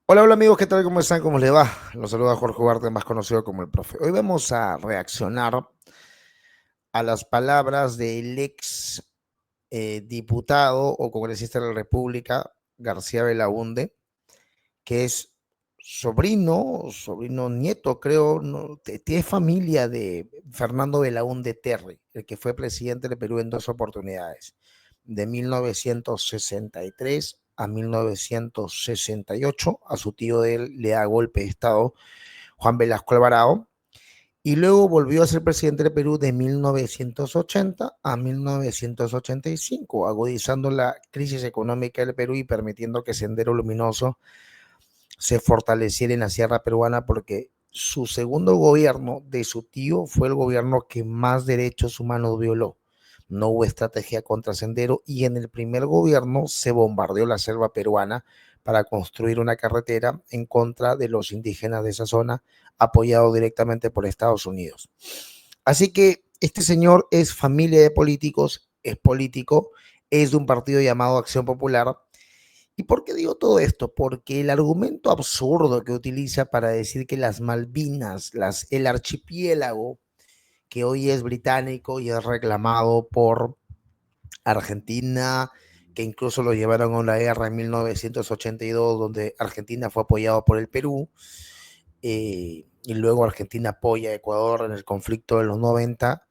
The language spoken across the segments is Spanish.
Hola, hola amigos, ¿qué tal? ¿Cómo están? ¿Cómo les va? Los saluda Jorge Ugarte, más conocido como el profe. Hoy vamos a reaccionar a las palabras del ex diputado o congresista de la República, García Belaúnde, que es sobrino nieto, creo, no, tiene familia de Fernando Belaúnde Terry, el que fue presidente de Perú en dos oportunidades, de 1963 a 1968. A su tío de él le da golpe de Estado Juan Velasco Alvarado, y luego volvió a ser presidente de Perú de 1980 a 1985, agudizando la crisis económica del Perú y permitiendo que Sendero Luminoso se fortaleciera en la sierra peruana, porque su segundo gobierno de su tío fue el gobierno que más derechos humanos violó. No hubo estrategia contra Sendero y en el primer gobierno se bombardeó la selva peruana para construir una carretera en contra de los indígenas de esa zona, apoyado directamente por Estados Unidos. Así que este señor es familia de políticos, es político, es de un partido llamado Acción Popular. ¿Y por qué digo todo esto? Porque el argumento absurdo que utiliza para decir que las Malvinas, el archipiélago que hoy es británico y es reclamado por Argentina, que incluso lo llevaron a una guerra en 1982, donde Argentina fue apoyado por el Perú, y luego Argentina apoya a Ecuador en el conflicto de los 90,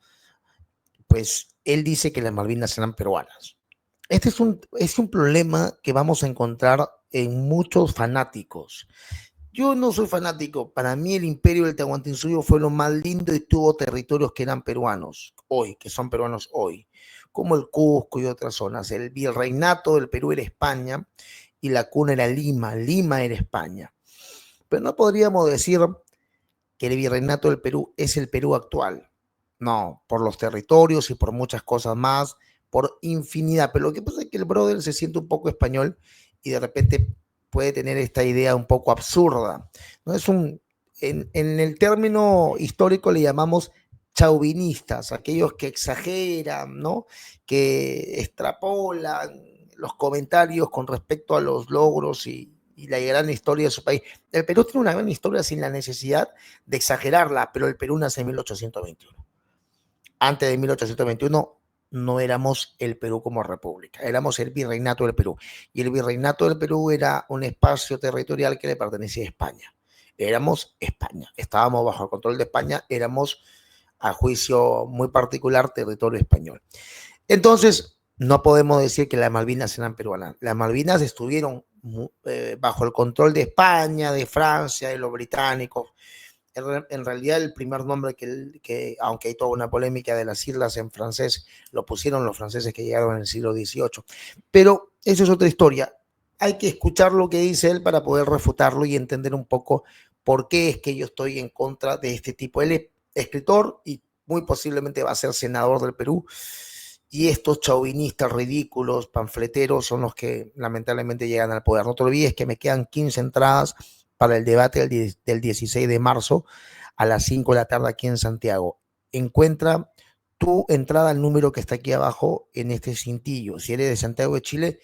pues él dice que las Malvinas eran peruanas. Este es un problema que vamos a encontrar en muchos fanáticos. Yo no soy fanático. Para mí el imperio del Tahuantinsuyo fue lo más lindo y tuvo territorios que eran peruanos hoy, que son peruanos hoy, como el Cusco y otras zonas. El virreinato del Perú era España y la cuna era Lima. Lima era España. Pero no podríamos decir que el virreinato del Perú es el Perú actual. No, por los territorios y por muchas cosas más, por infinidad. Pero lo que pasa es que el brother se siente un poco español y de repente puede tener esta idea un poco absurda. No es en el término histórico le llamamos chauvinistas, aquellos que exageran, ¿no? Que extrapolan los comentarios con respecto a los logros y la gran historia de su país. El Perú tiene una gran historia sin la necesidad de exagerarla, pero el Perú nace en 1821. Antes de 1821 no éramos el Perú como república, éramos el virreinato del Perú. Y el virreinato del Perú era un espacio territorial que le pertenecía a España. Éramos España, estábamos bajo el control de España, éramos, a juicio muy particular, territorio español. Entonces, no podemos decir que las Malvinas eran peruanas. Las Malvinas estuvieron bajo el control de España, de Francia, de los británicos. En realidad, el primer nombre aunque hay toda una polémica de las islas en francés, lo pusieron los franceses que llegaron en el siglo XVIII. Pero eso es otra historia. Hay que escuchar lo que dice él para poder refutarlo y entender un poco por qué es que yo estoy en contra de este tipo. Él es escritor y muy posiblemente va a ser senador del Perú, y estos chauvinistas ridículos, panfleteros, son los que lamentablemente llegan al poder. No te olvides que me quedan 15 entradas para el debate del 16 de marzo a las 5 de la tarde aquí en Santiago. Encuentra tu entrada al número que está aquí abajo en este cintillo. Si eres de Santiago de Chile,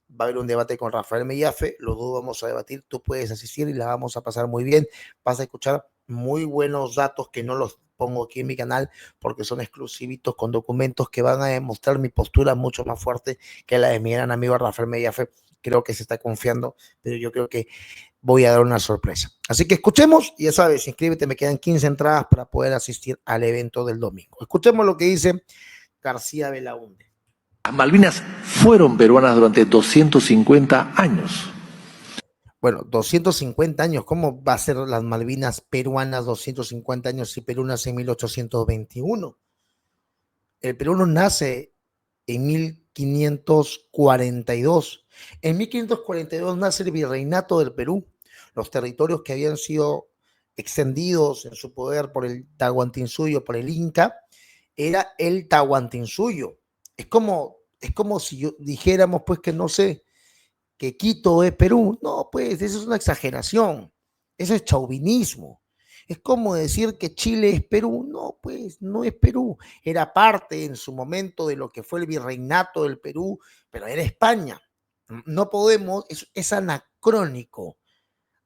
va a haber un debate con Rafael Mellafe, los dos vamos a debatir, tú puedes asistir y la vamos a pasar muy bien, vas a escuchar muy buenos datos que no los pongo aquí en mi canal porque son exclusivitos con documentos que van a demostrar mi postura mucho más fuerte que la de mi gran amigo Rafael Mellafe. Creo que se está confiando, pero yo creo que voy a dar una sorpresa. Así que escuchemos, y ya sabes, inscríbete, me quedan 15 entradas para poder asistir al evento del domingo. Escuchemos lo que dice García Belaúnde. Las Malvinas fueron peruanas durante 250 años. Bueno, 250 años, ¿cómo va a ser las Malvinas peruanas 250 años si Perú nace en 1821? El Perú no nace en 1542. En 1542 nace el virreinato del Perú. Los territorios que habían sido extendidos en su poder por el Tahuantinsuyo, por el Inca, era el Tahuantinsuyo. Es como si yo dijéramos, pues, que no sé, que Quito es Perú. No, pues eso es una exageración. Eso es chauvinismo. Es como decir que Chile es Perú. No, pues no es Perú. Era parte en su momento de lo que fue el virreinato del Perú, pero era España. No podemos, es anacrónico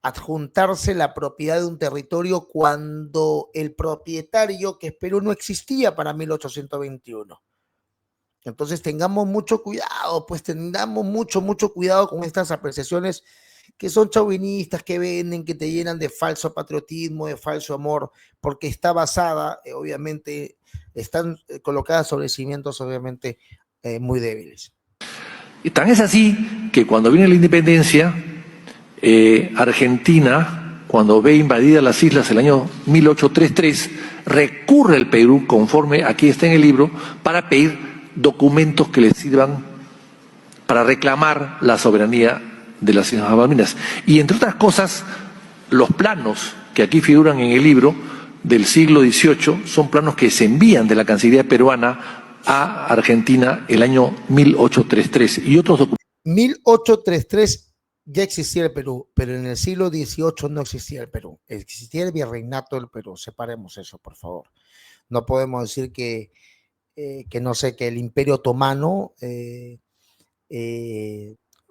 adjuntarse la propiedad de un territorio cuando el propietario, que es Perú, no existía para 1821. Entonces tengamos mucho cuidado, pues tengamos mucho cuidado con estas apreciaciones que son chauvinistas, que venden, que te llenan de falso patriotismo, de falso amor, porque está basada, obviamente, están colocadas sobre cimientos, obviamente, muy débiles. Y tan es así que cuando viene la independencia, Argentina, cuando ve invadidas las islas el año 1833, recurre al Perú, conforme aquí está en el libro, para pedir documentos que les sirvan para reclamar la soberanía de las Islas Malvinas. Y entre otras cosas, los planos que aquí figuran en el libro del siglo XVIII son planos que se envían de la Cancillería peruana a Argentina el año 1833 y otros documentos. 1833 ya existía el Perú, pero en el siglo XVIII no existía el Perú. Existía el virreinato del Perú. Separemos eso, por favor. No podemos decir que no sé, que el Imperio Otomano,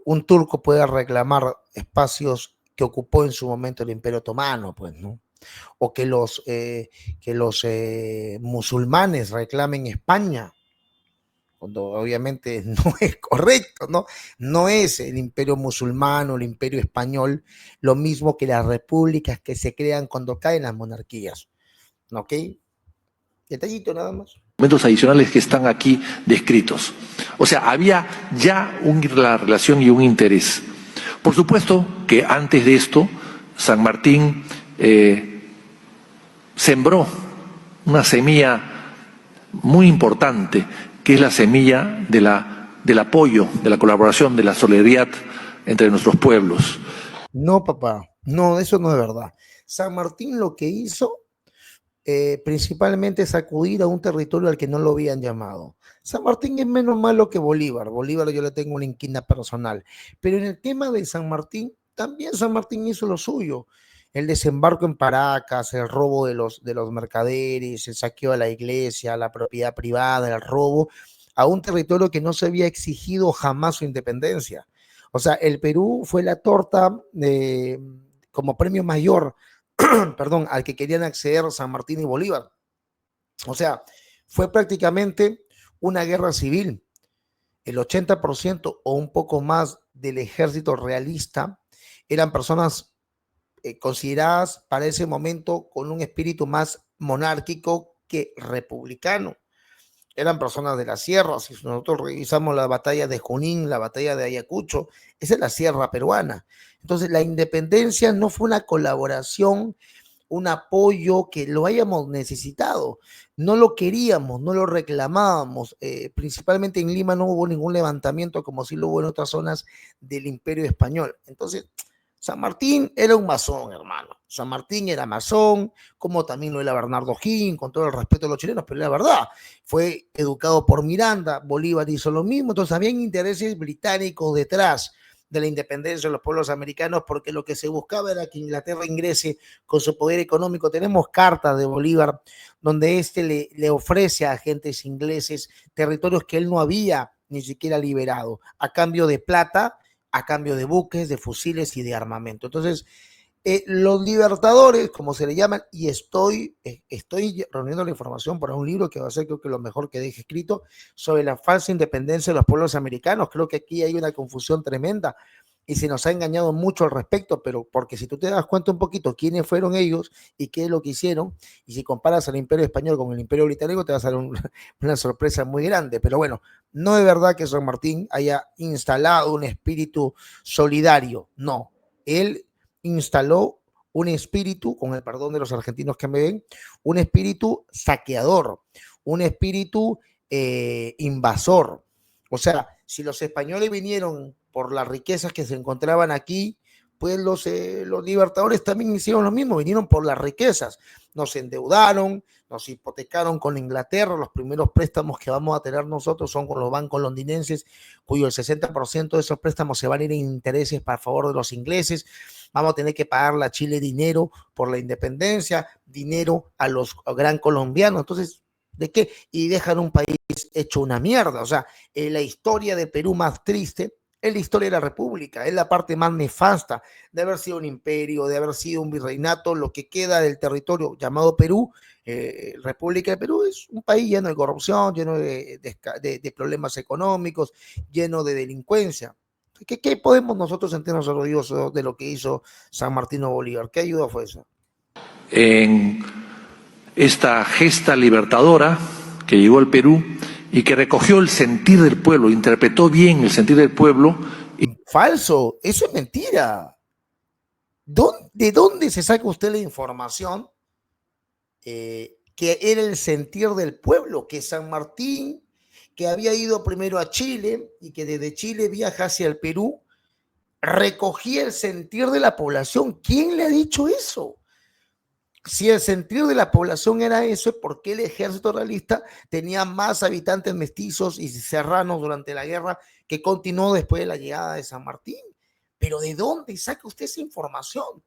un turco pueda reclamar espacios que ocupó en su momento el Imperio Otomano, pues, ¿no? O que los musulmanes reclamen España, cuando obviamente no es correcto, ¿no? No es el imperio musulmán o el imperio español lo mismo que las repúblicas que se crean cuando caen las monarquías, ¿ok? Detallito nada más. Documentos adicionales que están aquí descritos. O sea, había ya una relación y un interés. Por supuesto que antes de esto, San Martín sembró una semilla muy importante, que es la semilla del apoyo, de la colaboración, de la solidaridad entre nuestros pueblos. No, papá, no, eso no es verdad. San Martín lo que hizo principalmente es acudir a un territorio al que no lo habían llamado. San Martín es menos malo que Bolívar. Bolívar yo le tengo una inquina personal. Pero en el tema de San Martín, también San Martín hizo lo suyo. El desembarco en Paracas, el robo de los mercaderes, el saqueo de la iglesia, la propiedad privada, el robo a un territorio que no se había exigido jamás su independencia. O sea, el Perú fue la torta como premio mayor perdón, al que querían acceder San Martín y Bolívar. O sea, fue prácticamente una guerra civil. El 80% o un poco más del ejército realista eran personas consideradas para ese momento con un espíritu más monárquico que republicano. Eran personas de la sierra. Si nosotros revisamos la batalla de Junín, la batalla de Ayacucho, esa es la sierra peruana. Entonces, la independencia no fue una colaboración, un apoyo que lo hayamos necesitado. No lo queríamos, no lo reclamábamos. Principalmente en Lima no hubo ningún levantamiento como sí lo hubo en otras zonas del Imperio Español. Entonces, San Martín era un masón, hermano. San Martín era masón, como también lo era Bernardo O'Higgins, con todo el respeto de los chilenos, pero la verdad, fue educado por Miranda, Bolívar hizo lo mismo, entonces habían intereses británicos detrás de la independencia de los pueblos americanos, porque lo que se buscaba era que Inglaterra ingrese con su poder económico. Tenemos cartas de Bolívar donde le ofrece a agentes ingleses territorios que él no había ni siquiera liberado, a cambio de plata, a cambio de buques, de fusiles y de armamento. Entonces, los libertadores, como se le llaman, y estoy reuniendo la información para un libro que va a ser creo que lo mejor que deje escrito sobre la falsa independencia de los pueblos americanos. Creo que aquí hay una confusión tremenda y se nos ha engañado mucho al respecto, pero porque si tú te das cuenta un poquito quiénes fueron ellos y qué es lo que hicieron, y si comparas al Imperio Español con el Imperio Británico, te vas a dar una sorpresa muy grande. Pero bueno, no es verdad que San Martín haya instalado un espíritu solidario, no. Él instaló un espíritu, con el perdón de los argentinos que me ven, un espíritu saqueador, un espíritu invasor. O sea, si los españoles vinieron por las riquezas que se encontraban aquí, pues los libertadores también hicieron lo mismo, vinieron por las riquezas, nos endeudaron, nos hipotecaron con Inglaterra. Los primeros préstamos que vamos a tener nosotros son con los bancos londinenses, cuyo el 60% de esos préstamos se van a ir en intereses para favor de los ingleses. Vamos a tener que pagarle a Chile dinero por la independencia, dinero a los gran colombianos. Entonces, ¿de qué? Y dejan un país hecho una mierda. O sea, la historia de Perú más triste en la historia de la República. Es la parte más nefasta de haber sido un imperio, de haber sido un virreinato. Lo que queda del territorio llamado Perú, República de Perú, es un país lleno de corrupción, lleno de problemas económicos, lleno de delincuencia. ¿Qué podemos nosotros sentirnos orgullosos de lo que hizo San Martín Bolívar? ¿Qué ayuda fue eso? En esta gesta libertadora que llegó al Perú y que recogió el sentir del pueblo, interpretó bien el sentir del pueblo. Falso, eso es mentira. ¿De dónde se saca usted la información que era el sentir del pueblo? Que San Martín, que había ido primero a Chile y que desde Chile viaja hacia el Perú, recogía el sentir de la población. ¿Quién le ha dicho eso? Si el sentir de la población era eso, ¿por qué el ejército realista tenía más habitantes mestizos y serranos durante la guerra que continuó después de la llegada de San Martín? ¿Pero de dónde saca usted esa información?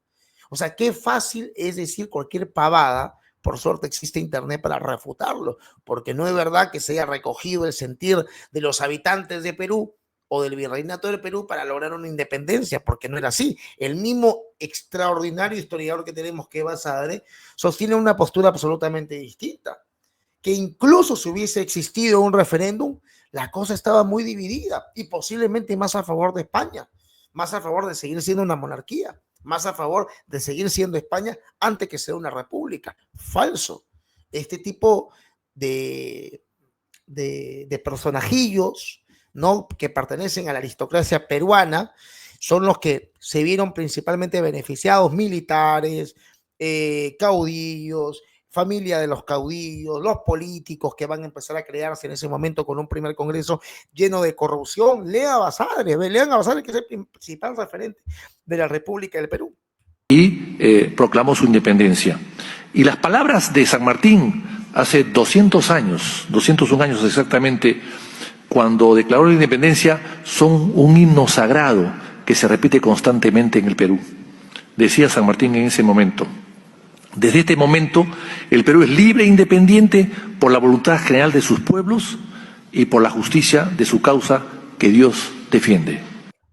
O sea, qué fácil es decir cualquier pavada. Por suerte existe internet para refutarlo, porque no es verdad que se haya recogido el sentir de los habitantes de Perú o del virreinato del Perú para lograr una independencia, porque no era así. El mismo extraordinario historiador que tenemos, que Basadre, sostiene una postura absolutamente distinta, que incluso si hubiese existido un referéndum, la cosa estaba muy dividida y posiblemente más a favor de España, más a favor de seguir siendo una monarquía, más a favor de seguir siendo España antes que ser una república. Falso. Este tipo de personajillos, ¿no?, que pertenecen a la aristocracia peruana, son los que se vieron principalmente beneficiados: militares, caudillos, familia de los caudillos, los políticos que van a empezar a crearse en ese momento con un primer congreso lleno de corrupción. Lean a Basadre, que es el principal referente de la República del Perú. Y proclamó su independencia. Y las palabras de San Martín hace 200 años, 201 años exactamente, cuando declaró la independencia, son un himno sagrado que se repite constantemente en el Perú. Decía San Martín en ese momento: desde este momento el Perú es libre e independiente por la voluntad general de sus pueblos y por la justicia de su causa que Dios defiende.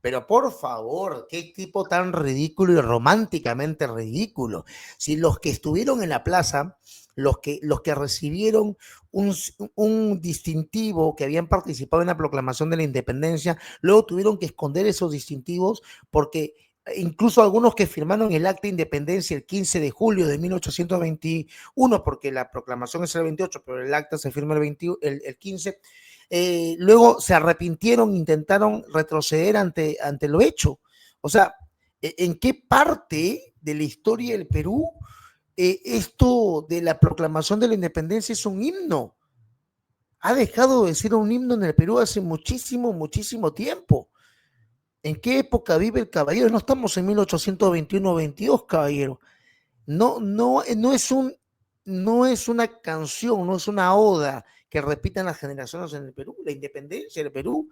Pero por favor, qué tipo tan ridículo y románticamente ridículo. Si los que estuvieron en la plaza, los que recibieron un distintivo, que habían participado en la proclamación de la independencia, luego tuvieron que esconder esos distintivos, porque incluso algunos que firmaron el acta de independencia el 15 de julio de 1821, porque la proclamación es el 28, pero el acta se firma el 15, luego se arrepintieron, intentaron retroceder ante lo hecho. O sea, ¿en qué parte de la historia del Perú esto de la proclamación de la independencia es un himno? Ha dejado de ser un himno en el Perú hace muchísimo, muchísimo tiempo. ¿En qué época vive el caballero? No estamos en 1821-22, caballero. No es una canción, no es una oda que repitan las generaciones en el Perú. La independencia del Perú,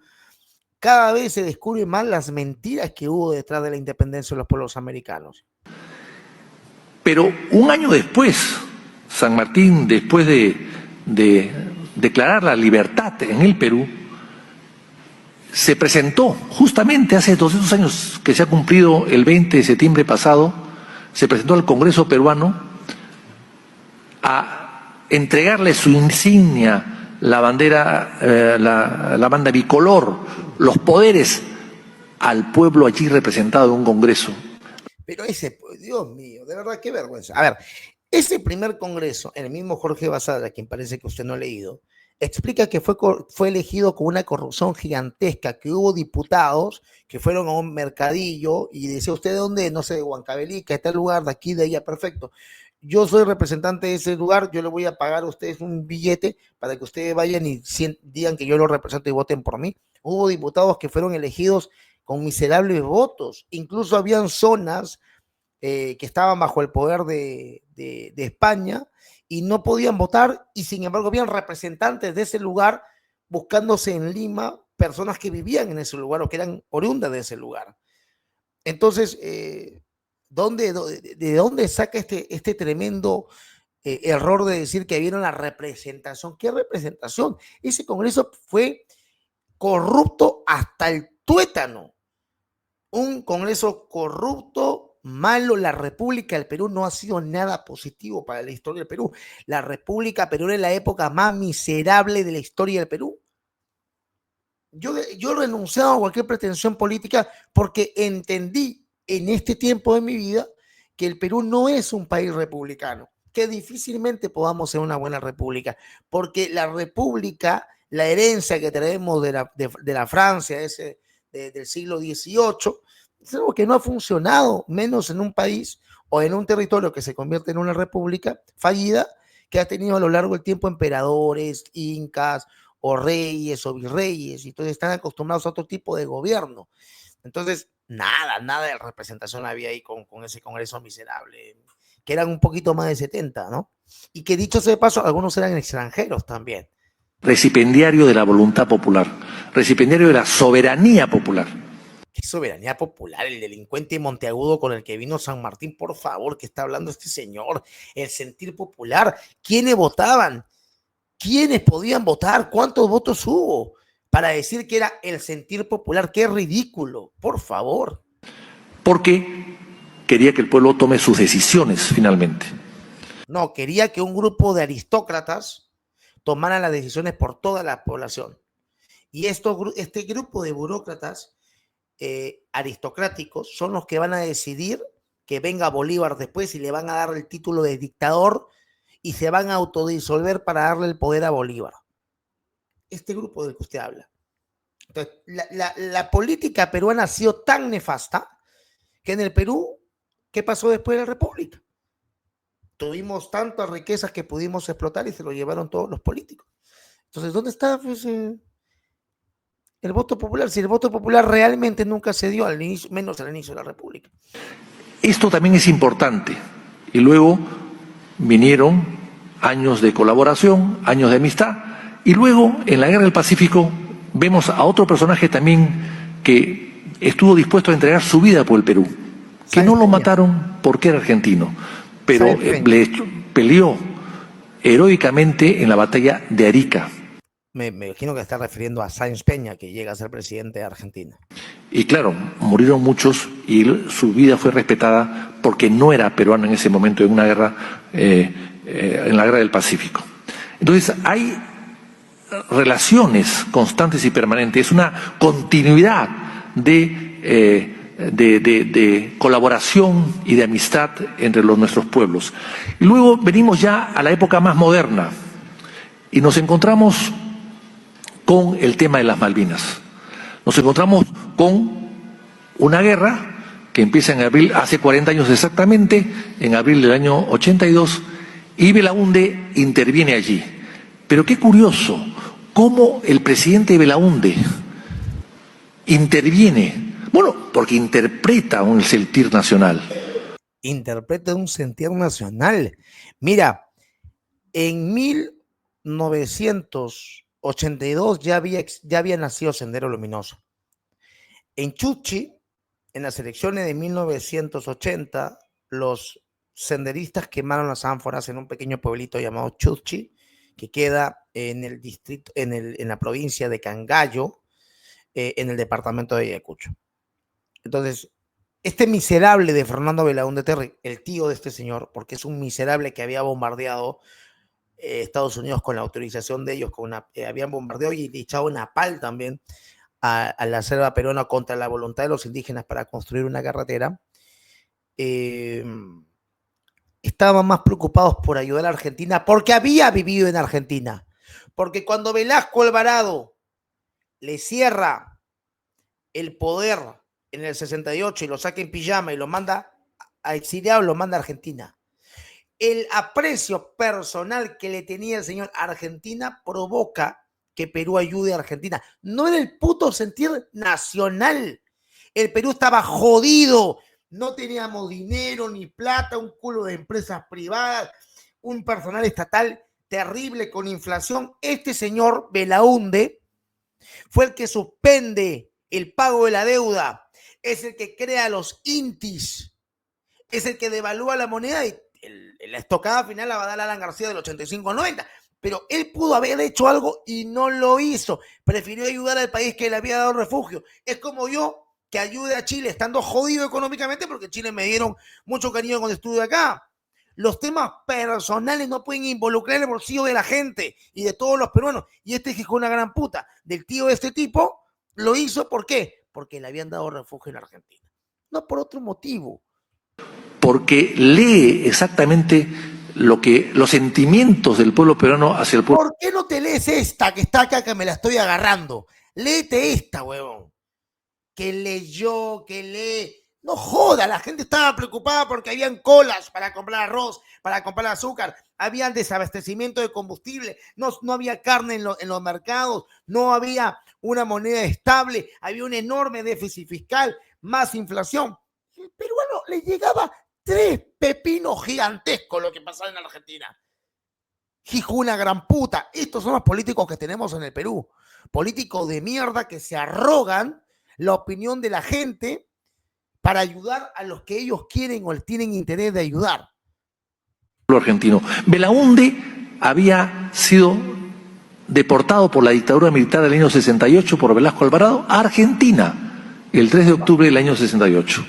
cada vez se descubren más las mentiras que hubo detrás de la independencia de los pueblos americanos. Pero un año después, San Martín, después de declarar la libertad en el Perú, se presentó, justamente hace 200 años que se ha cumplido el 20 de septiembre pasado, se presentó al Congreso peruano a entregarle su insignia, la bandera, la banda bicolor, los poderes al pueblo allí representado en un Congreso. Pero Dios mío, de verdad, qué vergüenza. A ver, ese primer Congreso, el mismo Jorge Basadre, a quien parece que usted no ha leído, explica que fue elegido con una corrupción gigantesca, que hubo diputados que fueron a un mercadillo y decía: ¿usted de dónde? No sé, de Huancavelica, de tal lugar, de aquí, de allá. Perfecto. Yo soy representante de ese lugar, yo le voy a pagar a ustedes un billete para que ustedes vayan y digan que yo los represento y voten por mí. Hubo diputados que fueron elegidos con miserables votos. Incluso habían zonas que estaban bajo el poder de España y no podían votar, y sin embargo habían representantes de ese lugar buscándose en Lima personas que vivían en ese lugar o que eran oriundas de ese lugar. Entonces, ¿de dónde saca este tremendo error de decir que había una representación? ¿Qué representación? Ese Congreso fue corrupto hasta el tuétano. Un Congreso corrupto, malo. La República del Perú no ha sido nada positivo para la historia del Perú. La República Peruana es la época más miserable de la historia del Perú. Yo he renunciado a cualquier pretensión política porque entendí en este tiempo de mi vida que el Perú no es un país republicano, que difícilmente podamos ser una buena república, porque la república, la herencia que tenemos de la Francia del siglo XVIII, es algo que no ha funcionado, menos en un país o en un territorio que se convierte en una república fallida, que ha tenido a lo largo del tiempo emperadores, incas, o reyes o virreyes, y entonces están acostumbrados a otro tipo de gobierno. Entonces, nada de representación había ahí con ese Congreso miserable, que eran un poquito más de 70, ¿no? Y que dicho sea de paso, algunos eran extranjeros también. Recipendiario de la voluntad popular, recipendiario de la soberanía popular. ¿Qué soberanía popular? El delincuente monteagudo con el que vino San Martín, por favor, ¿qué está hablando este señor? El sentir popular. ¿Quiénes votaban? ¿Quiénes podían votar? ¿Cuántos votos hubo para decir que era el sentir popular? ¡Qué ridículo! Por favor. Porque quería que el pueblo tome sus decisiones finalmente. No, quería que un grupo de aristócratas tomara las decisiones por toda la población. Y este grupo de burócratas aristocráticos son los que van a decidir que venga Bolívar después y le van a dar el título de dictador y se van a autodisolver para darle el poder a Bolívar. Este grupo del que usted habla. Entonces, la política peruana ha sido tan nefasta que en el Perú, ¿qué pasó después de la República? Tuvimos tantas riquezas que pudimos explotar y se lo llevaron todos los políticos. Entonces, ¿dónde está pues, el voto popular? Si el voto popular realmente nunca se dio al inicio, menos al inicio de la República. Esto también es importante. Y luego vinieron años de colaboración, años de amistad, y luego en la Guerra del Pacífico vemos a otro personaje también que estuvo dispuesto a entregar su vida por el Perú, que no lo mataron porque era argentino, pero peleó heroicamente en la batalla de Arica. Me imagino que está refiriendo a Sáenz Peña, que llega a ser presidente de Argentina. Y claro, murieron muchos y su vida fue respetada porque no era peruano en ese momento en una guerra, en la Guerra del Pacífico. Entonces hay relaciones constantes y permanentes, una continuidad de colaboración y de amistad entre nuestros pueblos. Y luego venimos ya a la época más moderna y nos encontramos con el tema de las Malvinas. Nos encontramos con una guerra que empieza en abril, hace 40 años exactamente, en abril del año 82, y Belaúnde interviene allí. Pero qué curioso, cómo el presidente Belaúnde interviene. Bueno, porque interpreta un sentir nacional. Interpreta un sentir nacional. Mira, en 1982 ya había nacido Sendero Luminoso. En Chuchi, en las elecciones de 1980, los senderistas quemaron las ánforas en un pequeño pueblito llamado Chuchi, que queda en el distrito, en la provincia de Cangallo, en el departamento de Ayacucho. Entonces, este miserable de Fernando Belaúnde Terry, el tío de este señor, porque es un miserable que había bombardeado Estados Unidos con la autorización de ellos, habían bombardeado y echado napalm también a la selva peruana contra la voluntad de los indígenas para construir una carretera, estaban más preocupados por ayudar a Argentina porque había vivido en Argentina. Porque cuando Velasco Alvarado le cierra el poder en el 68 y lo saca en pijama y lo manda a exiliado, lo manda a Argentina. El aprecio personal que le tenía el señor a Argentina provoca que Perú ayude a Argentina. No era el puto sentir nacional. El Perú estaba jodido. No teníamos dinero ni plata, un culo de empresas privadas, un personal estatal terrible con inflación. Este señor Belaúnde fue el que suspende el pago de la deuda, es el que crea los intis, es el que devalúa la moneda y la estocada final la va a dar Alan García del 85 al 90. Pero él pudo haber hecho algo y no lo hizo. Prefirió ayudar al país que le había dado refugio. Es como yo que ayude a Chile estando jodido económicamente, porque Chile me dieron mucho cariño cuando estuve acá. Los temas personales no pueden involucrar el bolsillo de la gente y de todos los peruanos. Y este hijo de una gran puta del tío de este tipo lo hizo, ¿por qué? Porque le habían dado refugio en Argentina. No por otro motivo. Porque lee exactamente los sentimientos del pueblo peruano hacia el pueblo. ¿Por qué no te lees esta que está acá, que me la estoy agarrando? Léete esta, huevón. Que leyó, que lee. No joda, la gente estaba preocupada porque habían colas para comprar arroz, para comprar azúcar, había desabastecimiento de combustible, no había carne en los mercados, no había una moneda estable, había un enorme déficit fiscal, más inflación. El peruano le llegaba 3 pepinos gigantescos lo que pasaba en Argentina. Hijo una gran puta. Estos son los políticos que tenemos en el Perú. Políticos de mierda que se arrogan la opinión de la gente para ayudar a los que ellos quieren o tienen interés de ayudar. Argentino. Belaúnde había sido deportado por la dictadura militar del año 68 por Velasco Alvarado a Argentina el 3 de octubre del año 68.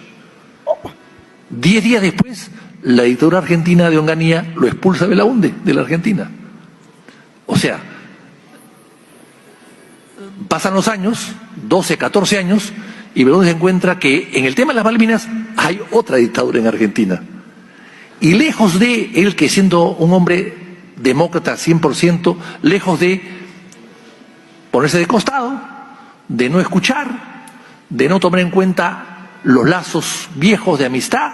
10 días después, la dictadura argentina de Onganía lo expulsa a Belaúnde de la Argentina. O sea, pasan los años, 12, 14 años, y Belaúnde se encuentra que en el tema de las Malvinas hay otra dictadura en Argentina. Y lejos de él, que siendo un hombre demócrata 100%, lejos de ponerse de costado, de no escuchar, de no tomar en cuenta los lazos viejos de amistad,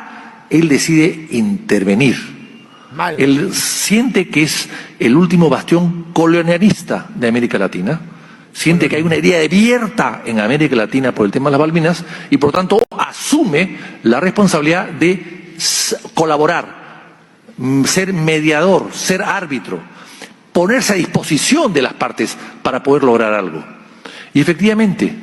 él decide intervenir. Mal. Él siente que es el último bastión colonialista de América Latina, siente que hay una herida abierta en América Latina por el tema de las Malvinas y por tanto asume la responsabilidad de colaborar, ser mediador, ser árbitro, ponerse a disposición de las partes para poder lograr algo. Y efectivamente,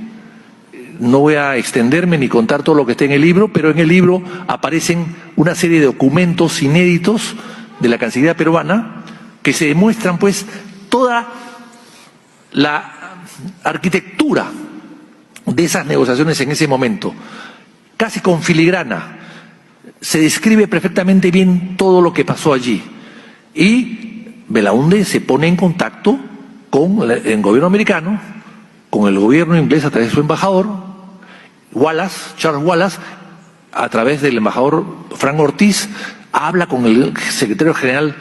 no voy a extenderme ni contar todo lo que está en el libro, pero en el libro aparecen una serie de documentos inéditos de la Cancillería peruana que se demuestran pues toda la arquitectura de esas negociaciones en ese momento, casi con filigrana. Se describe perfectamente bien todo lo que pasó allí. Y Belaúnde se pone en contacto con el gobierno americano, con el gobierno inglés a través de su embajador, Charles Wallace, a través del embajador Frank Ortiz, habla con el secretario general,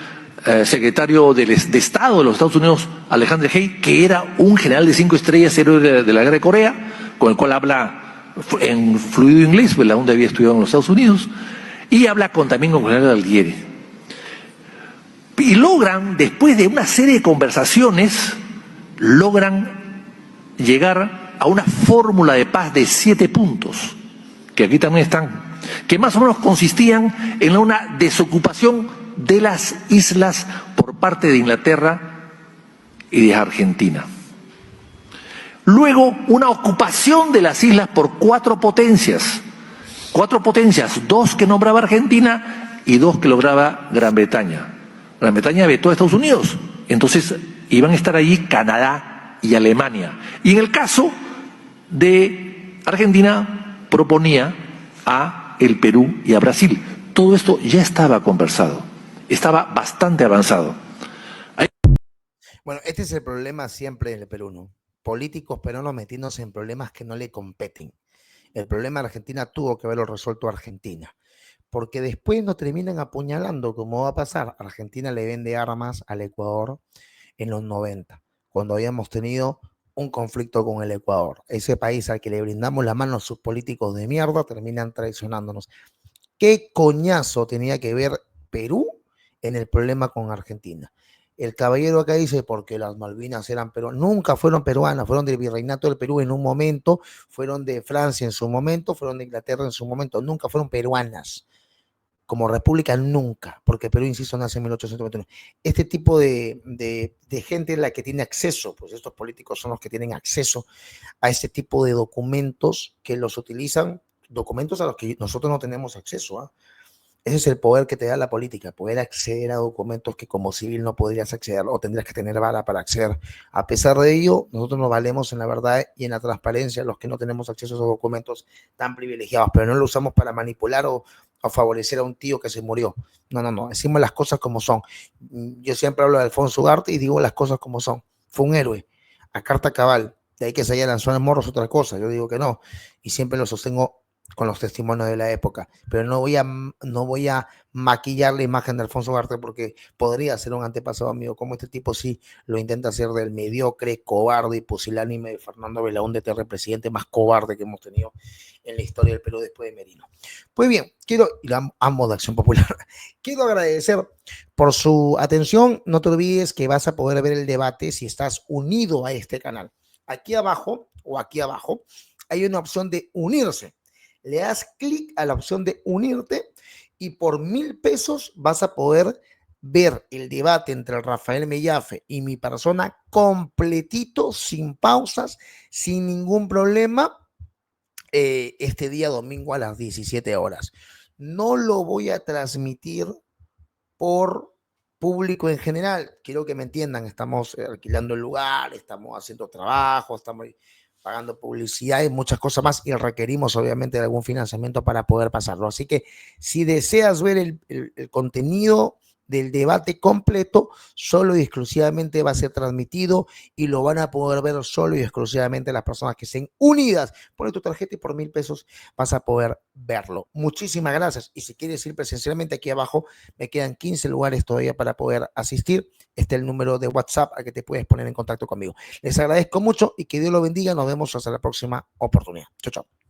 secretario de Estado de los Estados Unidos, Alexander Haig, que era un general de 5 estrellas, héroe de la guerra de Corea, con el cual habla en fluido inglés, Belaúnde había estudiado en los Estados Unidos, y habla también con el general Alguerre. Y logran, después de una serie de conversaciones, logran llegar a una fórmula de paz de 7 puntos, que aquí también están, que más o menos consistían en una desocupación de las islas por parte de Inglaterra y de Argentina. Luego, una ocupación de las islas por 4 potencias, 2 que nombraba Argentina y 2 que lograba Gran Bretaña. Gran Bretaña vetó a Estados Unidos, entonces iban a estar allí Canadá y Alemania. Y en el caso de Argentina proponía a el Perú y a Brasil. Todo esto ya estaba conversado, estaba bastante avanzado. Bueno, este es el problema siempre del Perú, ¿no? Políticos peruanos metiéndose en problemas que no le competen. El problema de Argentina tuvo que haberlo resuelto Argentina, porque después nos terminan apuñalando, como va a pasar. Argentina le vende armas al Ecuador en los 90, cuando habíamos tenido un conflicto con el Ecuador. Ese país al que le brindamos la mano a sus políticos de mierda terminan traicionándonos. ¿Qué coñazo tenía que ver Perú en el problema con Argentina? El caballero acá dice porque las Malvinas eran peruanas. Nunca fueron peruanas, fueron del virreinato del Perú en un momento, fueron de Francia en su momento, fueron de Inglaterra en su momento, nunca fueron peruanas. Como república nunca, porque Perú, insisto, nace en 1821. Este tipo de gente es la que tiene acceso, pues estos políticos son los que tienen acceso a este tipo de documentos que los utilizan, documentos a los que nosotros no tenemos acceso. Ese es el poder que te da la política, poder acceder a documentos que como civil no podrías acceder o tendrías que tener vara para acceder. A pesar de ello, nosotros nos valemos en la verdad y en la transparencia, los que no tenemos acceso a esos documentos tan privilegiados, pero no lo usamos para manipular o favorecer a un tío que se murió. No, no, no, decimos las cosas como son. Yo siempre hablo de Alfonso Ugarte y digo las cosas como son. Fue un héroe, a carta cabal. De ahí que se haya lanzado en morros es otra cosa, yo digo que no. Y siempre lo sostengo con los testimonios de la época, pero no voy a maquillar la imagen de Alfonso Ugarte porque podría ser un antepasado mío, como este tipo sí lo intenta hacer del mediocre, cobarde y pusilánime de Fernando Belaúnde, el presidente más cobarde que hemos tenido en la historia del Perú después de Merino. Pues bien, y ambos de Acción Popular, quiero agradecer por su atención. No te olvides que vas a poder ver el debate si estás unido a este canal. Aquí abajo hay una opción de unirse. Le das clic a la opción de unirte y por 1,000 pesos vas a poder ver el debate entre Rafael Mellafe y mi persona completito, sin pausas, sin ningún problema, este día domingo a las 17 horas. No lo voy a transmitir por público en general. Quiero que me entiendan, estamos alquilando el lugar, estamos haciendo trabajo, estamos pagando publicidad y muchas cosas más y requerimos obviamente de algún financiamiento para poder pasarlo. Así que si deseas ver el contenido del debate completo, solo y exclusivamente va a ser transmitido y lo van a poder ver solo y exclusivamente las personas que estén unidas. Pone tu tarjeta y por 1,000 pesos vas a poder verlo. Muchísimas gracias. Y si quieres ir presencialmente, aquí abajo me quedan 15 lugares todavía para poder asistir. Este es el número de WhatsApp al que te puedes poner en contacto conmigo. Les agradezco mucho y que Dios lo bendiga. Nos vemos hasta la próxima oportunidad. Chao, chao.